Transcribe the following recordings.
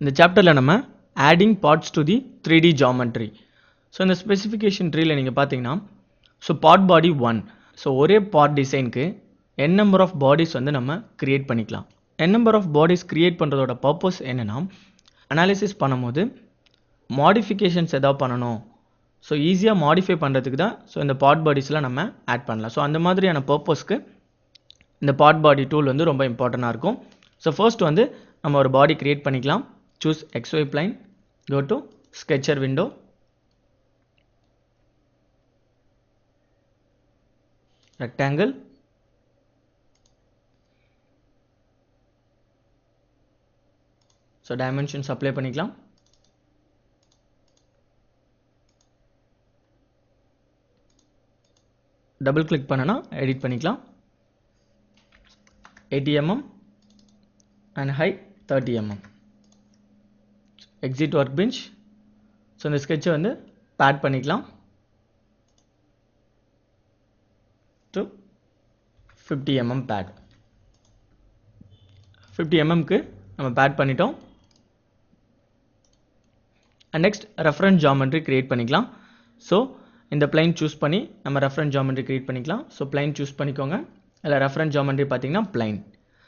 இந்த சாப்டரில் நம்ம adding parts to the 3D geometry. So இந்த ஸ்பெசிஃபிகேஷன் ட்ரீல நீங்கள் பார்த்தீங்கன்னா ஸோ பார்ட் பாடி 1. ஸோ ஒரே பார்ட் டிசைனுக்கு n நம்பர் ஆஃப் பாடிஸ் வந்து நம்ம கிரியேட் பண்ணிக்கலாம். n number of bodies create பண்ணுறதோட பர்பஸ் என்னென்னா, அனாலிசிஸ் பண்ணும்போது மாடிஃபிகேஷன்ஸ் எதாவது பண்ணணும், ஸோ ஈஸியாக மாடிஃபை பண்ணுறதுக்கு தான் ஸோ இந்த பார்ட் பாடிஸ்லாம் நம்ம ஆட் பண்ணலாம். ஸோ அந்த மாதிரியான பர்பஸ்க்கு இந்த பார்ட் பாடி டூல் வந்து ரொம்ப இம்பார்ட்டண்ட்டாக இருக்கும். ஸோ ஃபர்ஸ்ட் வந்து நம்ம ஒரு பாடி கிரியேட் பண்ணிக்கலாம். Choose XY plane, go to sketcher window, rectangle, so dimensions apply பண்ணிக்கலாம். double click பண்ணனா edit பண்ணிக்கலாம். 80 mm and height 30 mm. exit workbench. So இந்த ஸ்கெட்சை வந்து பேட் பண்ணிக்கலாம் டு 50 mm பேட். 50 mmக்கு நம்ம பேட் பண்ணிட்டோம். And next reference geometry create பண்ணிக்கலாம். So இந்த பிளைன் சூஸ் பண்ணி நம்ம ரெஃபரன்ஸ் ஜாமெட்ரி கிரியேட் பண்ணிக்கலாம். ஸோ பிளைன் சூஸ் பண்ணிக்கோங்க. இல்லை ரெஃபரன்ஸ் ஜாமெட்ரி பார்த்தீங்கன்னா பிளைன்.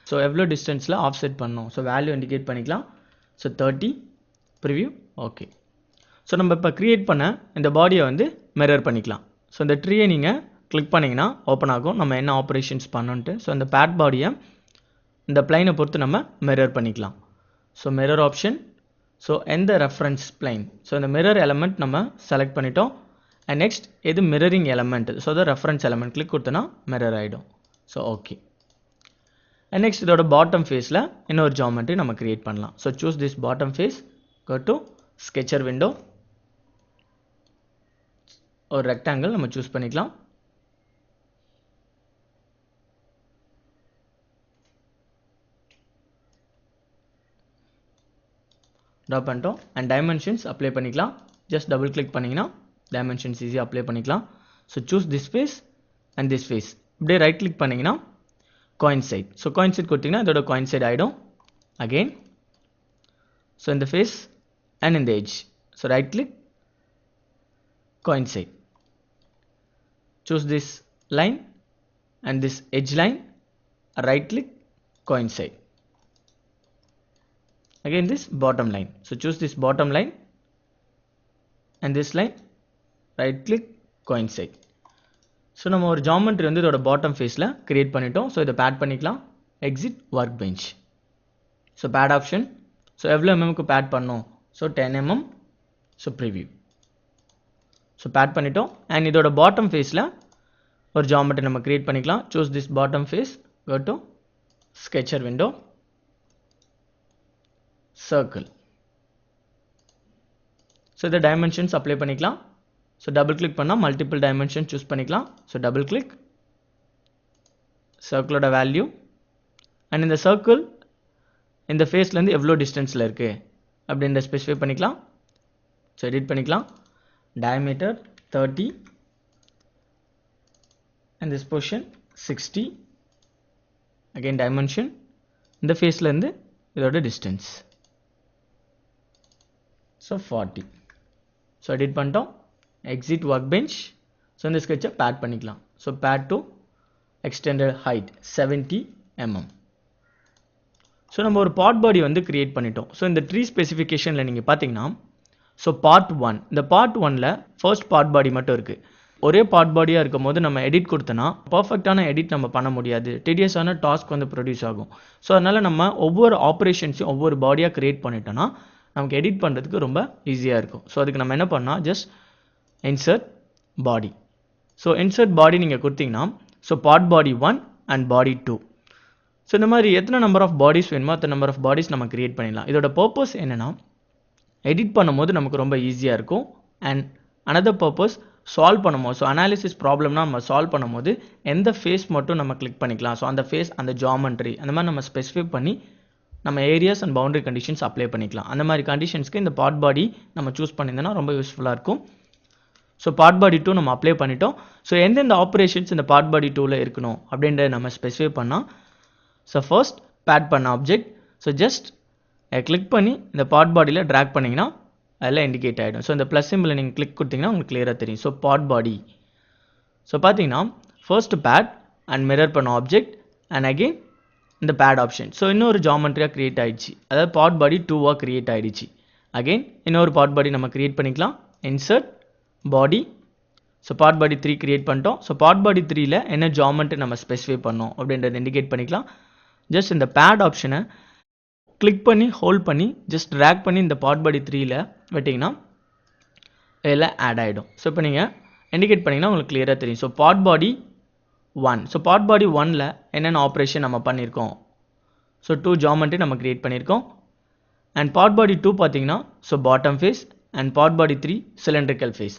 ஸோ எவ்வளோ டிஸ்டன்ஸில் ஆஃப் செட் பண்ணணும், ஸோ வேல்யூ இண்டிகேட் பண்ணிக்கலாம். So 30 preview. ஓகே. ஸோ நம்ம இப்போ க்ரியேட் பண்ண இந்த பாடியை வந்து மிரர் பண்ணிக்கலாம். ஸோ இந்த ட்ரீயை நீங்கள் கிளிக் பண்ணிங்கன்னா ஓப்பன் ஆகும் நம்ம என்ன ஆப்ரேஷன்ஸ் பண்ணோன்ட்டு. ஸோ இந்த பேட் பாடியை இந்த பிளைனை பொறுத்து நம்ம மிரர் பண்ணிக்கலாம். So mirror option. ஸோ எந்த ரெஃபரன்ஸ் பிளைன், ஸோ இந்த மிரர் எலமெண்ட் நம்ம செலக்ட் பண்ணிட்டோம். அண்ட் நெக்ஸ்ட் எது mirroring element, so the reference element click கொடுத்தோன்னா மிரர் ஆகிடும். So okay. அண்ட் நெக்ஸ்ட் இதோட பாட்டம் ஃபேஸில் இன்னொரு ஜாமெட்ரி நம்ம க்ரியேட் பண்ணலாம். So choose this bottom face, go to sketcher window, ஒரு ரெக்டாங்கிள் நம்ம சூஸ் பண்ணிக்கலாம். ட்ரா பண்ணிட்டோம். அண்ட் டைமென்ஷன்ஸ் அப்ளை பண்ணிக்கலாம். ஜஸ்ட் டபுள் கிளிக் பண்ணிங்கன்னா டைமென்ஷன்ஸ் ஈஸியாக அப்ளை பண்ணிக்கலாம். So choose this face and this face. இப்படியே ரைட் கிளிக் பண்ணிங்கன்னா coincide. ஸோ coincide கொடுத்தீங்கன்னா இதோட coincide ஆகிடும். அகெயின் ஸோ இந்த face and in the edge. So right click, coincide. Choose this line and this edge line, right click, coincide. Again this bottom line. So choose this bottom line and this line, right click, coincide. So நம்ம ஒரு geometry வந்து இதோட bottom ஃபேஸில் create பண்ணிட்டோம். So இதை pad பண்ணிக்கலாம். Exit work bench. So pad option. So எவ்வளோ எம்எம்க்கு பேட் பண்ணோம், so 10 mm. So preview. So pad பண்ணிட்டோம். அண்ட் இதோட பாட்டம் ஃபேஸில் ஒரு ஜாமெட்ரி நம்ம கிரியேட் பண்ணிக்கலாம். Choose this bottom face, go to sketcher window, circle. So இதை டைமென்ஷன்ஸ் அப்ளை பண்ணிக்கலாம். ஸோ டபுள் கிளிக் பண்ணால் மல்டிபிள் டைமென்ஷன் சூஸ் பண்ணிக்கலாம். ஸோ டபுள் கிளிக், சர்க்கிளோட வேல்யூ அண்ட் இந்த சர்க்கிள் இந்த ஃபேஸ்லேருந்து எவ்வளோ டிஸ்டன்ஸில் இருக்குது அப்படின்ற ஸ்பெசிஃபை பண்ணிக்கலாம். ஸோ எடிட் பண்ணிக்கலாம். Diameter 30 and this portion 60. again dimension இந்த ஃபேஸ்லேருந்து இதோட டிஸ்டன்ஸ் ஸோ 40. ஸோ எடிட் பண்ணிட்டோம். Exit work bench. ஸோ இந்த ஸ்கெட்சை பேட் பண்ணிக்கலாம். So pad to extended height 70 mm. So நம்ம ஒரு பார்ட் பாடி வந்து கிரியேட் பண்ணிட்டோம். ஸோ இந்த ட்ரீ ஸ்பெசிஃபிகேஷனில் நீங்கள் பார்த்தீங்கன்னா ஸோ பார்ட் 1, இந்த பார்ட் 1ல் ஃபர்ஸ்ட் பார்ட் பாடி மட்டும் இருக்குது. ஒரே பார்ட் பாடியாக இருக்கும் போது நம்ம எடிட் கொடுத்தோன்னா பர்ஃபெக்டான எடிட் நம்ம பண்ண முடியாது. டெடியஸான டாஸ்க் வந்து ப்ரொடியூஸ் ஆகும். ஸோ அதனால் நம்ம ஒவ்வொரு ஆப்ரேஷன்ஸையும் ஒவ்வொரு பாடியாக கிரியேட் பண்ணிட்டோன்னா நமக்கு எடிட் பண்ணுறதுக்கு ரொம்ப ஈஸியாக இருக்கும். ஸோ அதுக்கு நம்ம என்ன பண்ணால் just insert body. So insert பாடி நீங்கள் கொடுத்தீங்கன்னா so part body 1 and body 2. So இந்த மாதிரி எத்தனை நம்பர் ஆஃப் பாடிஸ் வேணுமோ அத்தனை நம்பர் ஆஃப் பாடிஸ் நம்ம கிரியேட் பண்ணிடலாம். இதோட பர்பஸ் என்னென்னா எடிட் பண்ணும்போது நமக்கு ரொம்ப ஈஸியாக இருக்கும். அண்ட் அனதர் பர்பஸ் சால்வ் பண்ணும்போது, ஸோ அனாலிசிஸ் ப்ராப்ளம்னா நம்ம சால்வ் பண்ணும்போது எந்த ஃபேஸ் மட்டும் நம்ம கிளிக் பண்ணிக்கலாம். ஸோ அந்த ஃபேஸ், அந்த ஜாமெட்ரி அந்த மாதிரி நம்ம ஸ்பெசிஃபை பண்ணி நம்ம areas and boundary conditions apply பண்ணிக்கலாம். அந்த மாதிரி கண்டிஷன்ஸ்க்கு இந்த பார்ட் பாடி நம்ம சூஸ் பண்ணியிருந்தோன்னா ரொம்ப யூஸ்ஃபுல்லாக இருக்கும். ஸோ பார்ட் பாடி 2 நம்ம அப்ளை பண்ணிட்டோம். ஸோ எந்தெந்த ஆப்ரேஷன்ஸ் இந்த பார்ட் பாடி 2ல் இருக்கணும் அப்படின்றத நம்ம ஸ்பெசிஃபை பண்ணால், ஸோ ஃபர்ஸ்ட் பேட் பண்ண ஆப்ஜெக்ட். ஸோ ஜஸ்ட் கிளிக் பண்ணி இந்த பாட் பாடியில் ட்ராக் பண்ணிங்கன்னா அதில் இண்டிகேட் ஆகிடும். ஸோ இந்த ப்ளஸ் சிம்பிளை நீங்கள் கிளிக் கொடுத்தீங்கன்னா உங்களுக்கு கிளியராக தெரியும். ஸோ பாட் பாடி. ஸோ பார்த்தீங்கன்னா ஃபர்ஸ்ட் பேட் அண்ட் மிரர் பண்ண ஆப்ஜெக்ட் அண்ட் அகெயின் இந்த பேட் ஆப்ஷன். ஸோ இன்னொரு ஜாமெண்ட்ரியாக க்ரியேட் ஆகிடுச்சு. அதாவது பாட் பாடி 2வாக க்ரியேட் ஆகிடுச்சு. அகெயின் இன்னொரு பாட் பாடி நம்ம க்ரியேட் பண்ணிக்கலாம். Insert body. ஸோ பாட் பாடி 3 க்ரியேட் பண்ணிட்டோம். ஸோ பாட் பாடி 3ல என்ன ஜாமெண்ட்டு நம்ம ஸ்பெசிஃபை பண்ணோம் அப்படின்றத இண்டிகேட் பண்ணிக்கலாம். ஜஸ்ட் இந்த பேட் ஆப்ஷனை கிளிக் பண்ணி ஹோல்ட் பண்ணி ஜஸ்ட் ட்ராக் பண்ணி இந்த பாட் பாடி 3ல விட்டிங்கன்னா இதில் ஆட் ஆகிடும். ஸோ இப்போ நீங்கள் இண்டிகேட் பண்ணிங்கன்னா உங்களுக்கு கிளியராக தெரியும். ஸோ பாட் பாடி 1. ஸோ பாட் பாடி 1ல என்னென்ன ஆப்ரேஷன் நம்ம பண்ணியிருக்கோம். ஸோ 2 ஜாமெண்ட்ரி நம்ம க்ரியேட் பண்ணியிருக்கோம். அண்ட் பாட் பாடி 2 பார்த்தீங்கன்னா so bottom face and part body 3 cylindrical face.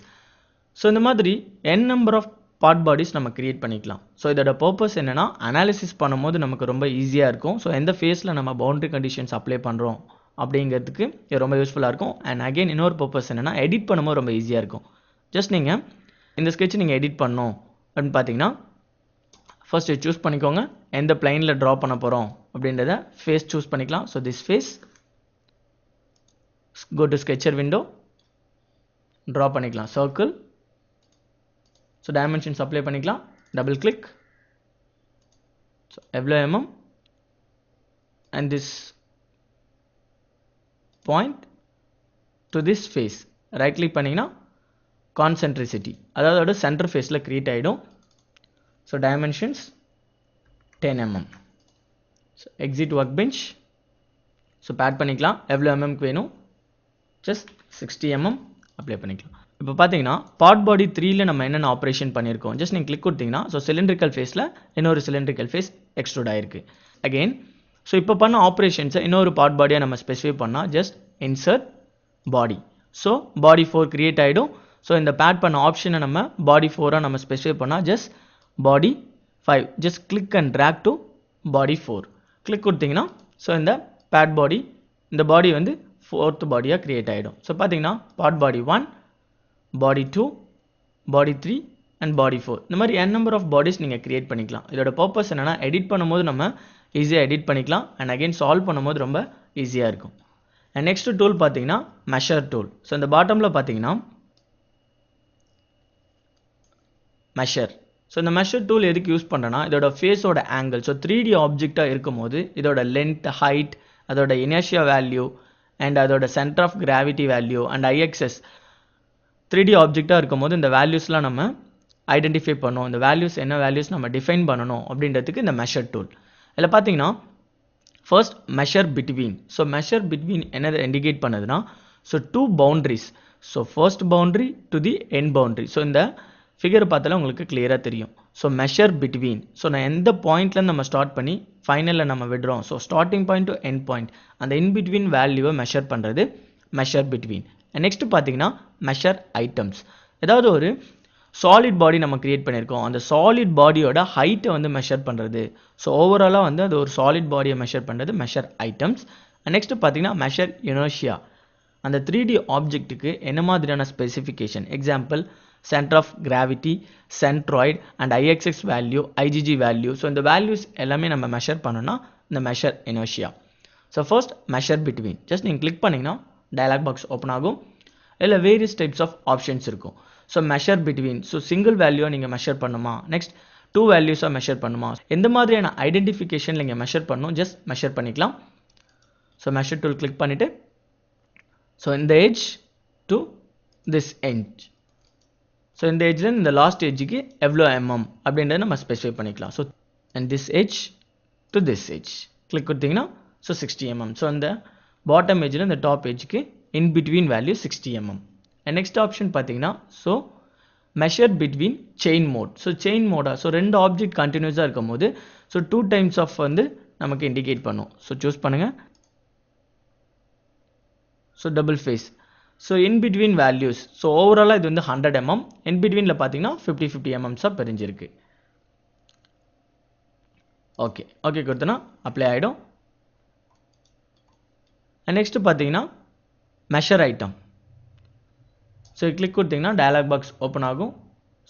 So இந்த மாதிரி n number of part bodies நம்ம க்ரியேட் பண்ணிக்கலாம். ஸோ இதோட பர்பஸ் என்னென்னா அனாலிசிஸ் பண்ணும்போது நமக்கு ரொம்ப ஈஸியாக இருக்கும். ஸோ எந்த ஃபேஸில் நம்ம பவுண்டரி கண்டிஷன்ஸ் அப்ளை பண்ணுறோம் அப்படிங்கிறதுக்கு இது ரொம்ப யூஸ்ஃபுல்லாக இருக்கும். அண்ட் அகெயின் இன்னொரு பர்பஸ் என்னென்னா எடிட் பண்ணும்போது ரொம்ப ஈஸியாக இருக்கும். ஜஸ்ட் நீங்கள் இந்த ஸ்கெட்ச் நீங்கள் எடிட் பண்ணணும் அப்படின்னு பார்த்தீங்கன்னா ஃபர்ஸ்ட் சூஸ் பண்ணிக்கோங்க. எந்த பிளைனில் ட்ரா பண்ண போகிறோம் அப்படின்றத ஃபேஸ் சூஸ் பண்ணிக்கலாம். So this face, go to sketcher window, draw பண்ணிக்கலாம் சர்க்கிள். ஸோ டைமென்ஷன்ஸ் அப்ளை பண்ணிக்கலாம். Double click. ஸோ எவ்வளோ mm and this point to this face right click பண்ணிங்கன்னா கான்சென்ட்ரிசிட்டி, அதாவது அதோட சென்டர் ஃபேஸில் க்ரியேட் ஆகிடும். So dimensions 10 mm. So exit work bench. So pad பண்ணிக்கலாம். எவ்வளோ எம்எம்க்கு வேணும், ஜஸ்ட் 60 mm அப்ளை பண்ணிக்கலாம். இப்போ பார்த்தீங்கன்னா பார்ட் பாடி 3ல நம்ம என்னென்ன ஆப்ரேஷன் பண்ணியிருக்கோம் ஜஸ்ட் நீங்கள் கிளிக் கொடுத்தீங்கன்னா ஸோ சிலிண்ட்ரிக்கல் ஃபேஸில் இன்னொரு சிலிண்ட்ரிக்கல் ஃபேஸ் எக்ஸ்ட்ரூட் ஆயிருக்கு. அகெயின் ஸோ இப்போ பண்ண ஆப்ரேஷன்ஸை இன்னொரு பார்ட் பாடியாக நம்ம ஸ்பெசிஃபை பண்ணால் just insert body. So body 4 create ஆகிடும். ஸோ இந்த பேட் பண்ண ஆப்ஷனை நம்ம பாடி 4ஆக நம்ம ஸ்பெசிஃபை பண்ணால் just body 5. Just click and drag to body 4. Click கொடுத்தீங்கன்னா ஸோ இந்த பேட் பாடி, இந்த பாடி வந்து 4th பாடியாக க்ரியேட் ஆகிடும். ஸோ பார்த்தீங்கன்னா part body 1, body 2, body 3 and body 4 இந்த மாதிரி n நம்பர் ஆஃப் பாடிஸ் நீங்கள் க்ரியேட் பண்ணிக்கலாம். இதோட பர்பஸ் என்னென்னா எடிட் பண்ணும்போது நம்ம ஈஸியாக எடிட் பண்ணிக்கலாம். அண்ட் அகெயின் சால்வ் பண்ணும்போது ரொம்ப ஈஸியாக இருக்கும். அண்ட் நெக்ஸ்ட் டூல் பார்த்தீங்கன்னா மெஷர் டூல். ஸோ இந்த பாட்டமில் பார்த்தீங்கன்னா மெஷர். ஸோ இந்த மெஷர் டூல் எதுக்கு யூஸ் பண்ணுறேன்னா இதோட ஃபேஸோட ஆங்கிள். ஸோ 3D ஆப்ஜெக்டாக இருக்கும் போது இதோட லென்த், ஹைட், அதோட இனர்ஷியா வேல்யூ அண்ட் அதோட centre of gravity value and IXS 3D ஆப்ஜெக்டாக இருக்கும் போது இந்த வேல்யூஸ்லாம் நம்ம ஐடென்டிஃபை பண்ணணும். இந்த வேல்யூஸ் என்ன வேல்யூஸ் நம்ம டிஃபைன் பண்ணணும் அப்படின்றதுக்கு இந்த மெஷர் டூல். இதில் பார்த்தீங்கன்னா first measure between. So measure between என்னதை இண்டிகேட் பண்ணுதுன்னா so 2 boundaries. So first boundary to the end boundary. So இந்த ஃபிகர் பார்த்தாலும் உங்களுக்கு கிளியராக தெரியும். So measure between. ஸோ நான் எந்த பாயிண்ட்லேருந்து நம்ம ஸ்டார்ட் பண்ணி ஃபைனலில் நம்ம விடுறோம். So starting point to end point அந்த இன் பிட்வீன் வேல்யூவை மெஷர் பண்ணுறது மெஷர் பிட்வீன். நெக்ஸ்ட் பார்த்தீங்கன்னா மெஷர் ஐட்டம்ஸ். ஏதாவது ஒரு சாலிட் பாடி நம்ம கிரியேட் பண்ணியிருக்கோம், அந்த சாலிட் பாடியோட ஹைட்டை வந்து மெஷர் பண்ணுறது. ஸோ ஓவராலாக வந்து அது ஒரு சாலிட் பாடியை மெஷர் பண்ணுறது மெஷர் ஐட்டம்ஸ். நெக்ஸ்ட் பார்த்தீங்கன்னா மெஷர் இனர்ஷியா. அந்த 3D ஆப்ஜெக்ட்டுக்கு என்ன மாதிரியான specification, example centre of gravity, centroid and IXS value, IgG value. So இந்த வேல்யூஸ் எல்லாமே நம்ம மெஷர் பண்ணோன்னா இந்த measure inertia. So first measure between. Just நீங்கள் கிளிக் பண்ணிங்கன்னா டயலாக் பாக்ஸ் ஓப்பன் ஆகும். இல்லை வேரியஸ் டைப்ஸ் ஆஃப் ஆப்ஷன்ஸ் இருக்கும். So measure between. So single வேல்யூவை நீங்கள் மெஷர் பண்ணுமா, நெக்ஸ்ட் 2 வேல்யூஸாக மெஷர் பண்ணுமா, எந்த மாதிரியான ஐடென்டிஃபிகேஷன் நீங்கள் மெஷர் பண்ணணும் ஜஸ்ட் மெஷர் பண்ணிக்கலாம். ஸோ மெஷர் டூல் கிளிக் பண்ணிவிட்டு ஸோ இந்த edge to this edge. So இந்த எட்ஜில் இந்த லாஸ்ட் எட்ஜுக்கு எவ்வளோ mm அப்படின்றத நம்ம ஸ்பெசிஃபை பண்ணிக்கலாம். So and this edge to this edge click கொடுத்தீங்கன்னா ஸோ 60 mm. ஸோ அந்த பாட்டம் எட்ஜில் இந்த டாப் எட்ஜுக்கு in between value 60 mm. And next option பார்த்தீங்கன்னா so measure between chain mode. So chain மோடாக ஸோ 2 ஆப்ஜெக்ட் கண்டினியூஸாக இருக்கும் போது ஸோ 2 டைம்ஸ் ஆஃப் வந்து நமக்கு இண்டிகேட் பண்ணும். ஸோ சூஸ் பண்ணுங்கள். So double face. So in between values. So ஓவராலாக இது வந்து 100 mm. இன் பிட்வீனில் பார்த்தீங்கன்னா 50 mm பிரிஞ்சிருக்கு. ஓகே கொடுத்தோன்னா அப்ளை ஆகிடும். அண்ட் நெக்ஸ்ட் பார்த்தீங்கன்னா மெஷர் ஐட்டம். ஸோ கிளிக் கொடுத்தீங்கன்னா டயலாக் பாக்ஸ் ஓப்பன் ஆகும்.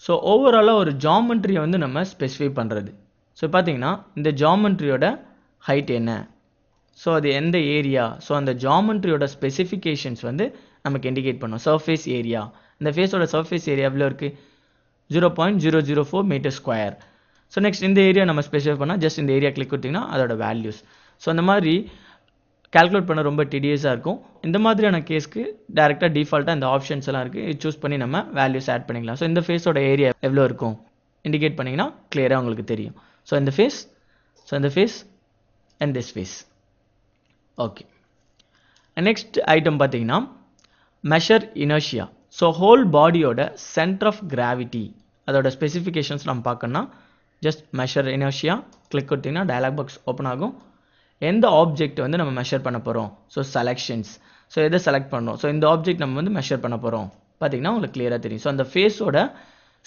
ஸோ ஓவராலாக ஒரு ஜாமெண்ட்ரியை வந்து நம்ம ஸ்பெசிஃபை பண்ணுறது. ஸோ பார்த்தீங்கன்னா இந்த ஜாமெண்ட்ரியோட ஹைட் என்ன, ஸோ அது எந்த ஏரியா, ஸோ அந்த ஜாமெண்ட்ரியோட ஸ்பெசிஃபிகேஷன்ஸ் வந்து நமக்கு இண்டிகேட் பண்ணும். சர்ஃபேஸ் ஏரியா, இந்த ஃபேஸோட சர்ஃபேஸ் ஏரியா எவ்வளோ இருக்குது, 0.004 மீட்டர் ஸ்கொயர். ஸோ நெக்ஸ்ட் இந்த ஏரியா நம்ம ஸ்பெசிஃபை பண்ணால் ஜஸ்ட் இந்த ஏரியா கிளிக் கொடுத்திங்கன்னா அதோட வேல்யூஸ். ஸோ அந்த மாதிரி கால்குலேட் பண்ண ரொம்ப டிடியஸாக இருக்கும். இந்த மாதிரியான கேஸ்க்கு டேரெக்டாக டிஃபால்ட்டாக இந்த ஆப்ஷன்ஸ் எல்லாம் இருக்குது, இது சூஸ் பண்ணி நம்ம வேல்யூஸ் ஆட் பண்ணிக்கலாம். ஸோ இந்த ஃபேஸோட ஏரியா எவ்வளோ இருக்கும் இண்டிகேட் பண்ணிங்கன்னா கிளியராக உங்களுக்கு தெரியும். ஸோ இந்த face, and this face. Okay, next item பார்த்தீங்கன்னா மெஷர் இனர்ஷியா. ஸோ ஹோல் பாடியோட சென்டர் ஆஃப் கிராவிட்டி அதோட ஸ்பெசிஃபிகேஷன்ஸ் நம்ம பார்க்கணும்னா ஜஸ்ட் மெஷர் இனர்ஷியா கிளிக் கொடுத்தீங்கன்னா டயலாக் பாக்ஸ் ஓப்பன் ஆகும். எந்த ஆப்ஜெக்ட் வந்து நம்ம மெஷர் பண்ண போகிறோம், ஸோ செலெக்ஷன்ஸ், ஸோ எதை செலக்ட் பண்ணோம், ஸோ இந்த ஆப்ஜெக்ட் நம்ம வந்து மெஷர் பண்ண போகிறோம் பார்த்தீங்கன்னா உங்களுக்கு கிளியராக தெரியும். ஸோ அந்த ஃபேஸோட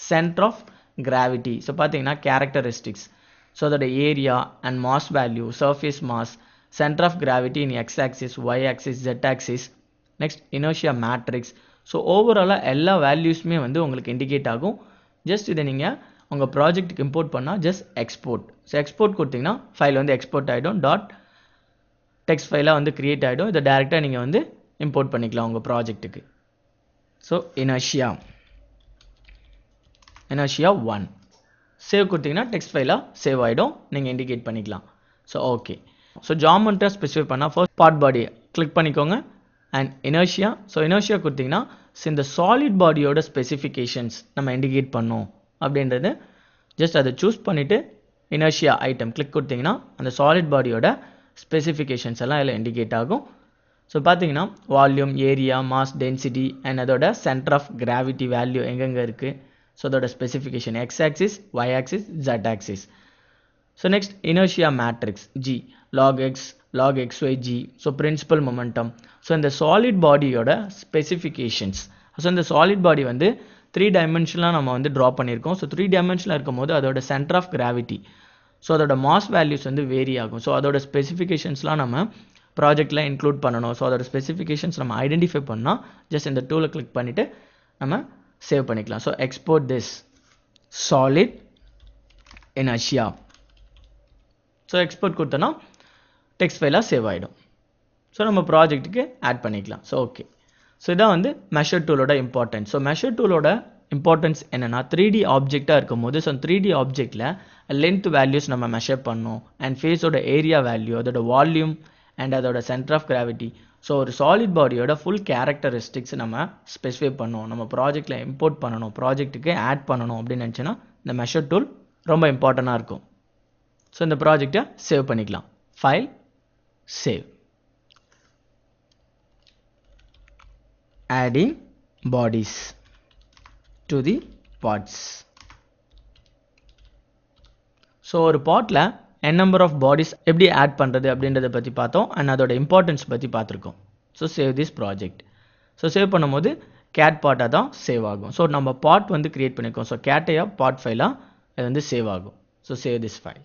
சென்டர் ஆஃப் கிராவிட்டி, ஸோ பார்த்தீங்கன்னா கேரக்டரிஸ்டிக்ஸ், ஸோ அதோட area and mass value, surface mass, centre of gravity in x axis, y axis, z axis, next inertia matrix. So ஓவராலாக எல்லா வேல்யூஸுமே வந்து உங்களுக்கு இண்டிகேட் ஆகும். ஜஸ்ட் இதை நீங்கள் உங்கள் ப்ராஜெக்ட்டுக்கு இம்போர்ட் பண்ணால் ஜஸ்ட் எக்ஸ்போர்ட். ஸோ எக்ஸ்போர்ட் கொடுத்தீங்கன்னா ஃபைல் வந்து எக்ஸ்போர்ட் ஆகிடும், டாட் டெக்ஸ்ட் ஃபைலாக வந்து கிரியேட் ஆகிடும். இதை டேரெக்டாக நீங்கள் வந்து இம்போர்ட் பண்ணிக்கலாம் உங்கள் ப்ராஜெக்ட்டுக்கு. ஸோ இனர்ஷியா 1 சேவ் கொடுத்தீங்கன்னா டெக்ஸ்ட் ஃபைலாக சேவ் ஆகிடும், நீங்கள் இண்டிகேட் பண்ணிக்கலாம். ஸோ ஓகே, ஸோ ஜாமெண்ட்ரியாக ஸ்பெசிஃபை பண்ணால் ஃபர்ஸ்ட் பார்ட் பாடி கிளிக் பண்ணிக்கோங்க அண்ட் இனர்ஷியா. ஸோ இனர்ஷியா கொடுத்தீங்கன்னா இந்த சாலிட் பாடியோட ஸ்பெசிஃபிகேஷன்ஸ் நம்ம இண்டிகேட் பண்ணோம் அப்படின்றது ஜஸ்ட் அதை சூஸ் பண்ணிவிட்டு இனர்ஷியா ஐட்டம் கிளிக் கொடுத்தீங்கன்னா அந்த சாலிட் பாடியோட ஸ்பெசிஃபிகேஷன்ஸ் எல்லாம் இதில் இண்டிகேட் ஆகும். ஸோ பார்த்தீங்கன்னா volume, area, mass, density and அதோட சென்டர் ஆஃப் கிராவிட்டி வேல்யூ எங்கெங்கே இருக்குது, ஸோ அதோட specification x axis, y axis, z axis. So next inertia matrix G, lock x, lock xy G, so principal momentum. So இந்த solid பாடியோட specifications, so இந்த solid body வந்து 3 டைமென்ஷனாக நம்ம வந்து draw பண்ணியிருக்கோம். ஸோ 3 டைமென்ஷனில் இருக்கும்போது அதோட சென்டர் ஆஃப் கிராவிட்டி, ஸோ அதோட மாஸ் வேல்யூஸ் வந்து வேரி ஆகும். ஸோ அதோட ஸ்பெசிஃபிகேஷன்ஸ்லாம் நம்ம ப்ராஜெக்டில் இன்க்ளூட் பண்ணணும். ஸோ அதோட ஸ்பெசிஃபிகேஷன்ஸ் நம்ம ஐடென்டிஃபை பண்ணால் ஜஸ்ட் இந்த டூலை கிளிக் பண்ணிவிட்டு நம்ம சேவ் பண்ணிக்கலாம். So export this solid inertia. So export கொடுத்தோன்னா டெக்ஸ்ட் ஃபைலாக சேவ் ஆகிடும். ஸோ நம்ம ப்ராஜெக்ட்டுக்கு ஆட் பண்ணிக்கலாம். ஸோ ஓகே, ஸோ இதான் வந்து மெஷர் டூலோட இம்பார்ட்டன்ஸ். ஸோ மெஷர் டூலோட இம்பார்ட்டன்ஸ் என்னென்னா 3D ஆப்ஜெக்டாக இருக்கும் போது ஸோ 3D ஆப்ஜெக்டில் லென்த் வேல்யூஸ் நம்ம மெஷர் பண்ணோம் அண்ட் ஃபேஸோட ஏரியா வேல்யூ, அதோட வால்யூம் அண்ட் அதோட சென்டர் ஆஃப் கிராவிட்டி. ஸோ ஒரு சாலிட் பாடியோட ஃபுல் கேரக்டரிஸ்டிக்ஸ் நம்ம ஸ்பெசிஃபை பண்ணோம், நம்ம ப்ராஜெக்டில் இம்போர்ட் பண்ணணும், ப்ராஜெக்ட்டுக்கு ஆட் பண்ணணும் அப்படின்னு நினச்சின்னா இந்த மெஷர் டூல் ரொம்ப இம்பார்ட்டண்ட்டாக இருக்கும். ஸோ இந்த ப்ராஜெக்டை சேவ் பண்ணிக்கலாம். File, save. Adding bodies to the parts. So ஒரு பாட்டில் n number of bodies எப்படி ஆட் பண்ணுறது அப்படின்றத பற்றி பார்த்தோம் அண்ட் அதோட இம்பார்ட்டன்ஸ் பற்றி பார்த்துருக்கோம். So save this project. So save பண்ணும்போது கேட் பார்ட்டாக தான் சேவ் ஆகும். ஸோ நம்ம பார்ட் வந்து கிரியேட் பண்ணியிருக்கோம். ஸோ கேட்டையாக பார்ட் ஃபைலாக அது வந்து சேவ் ஆகும். So save this file.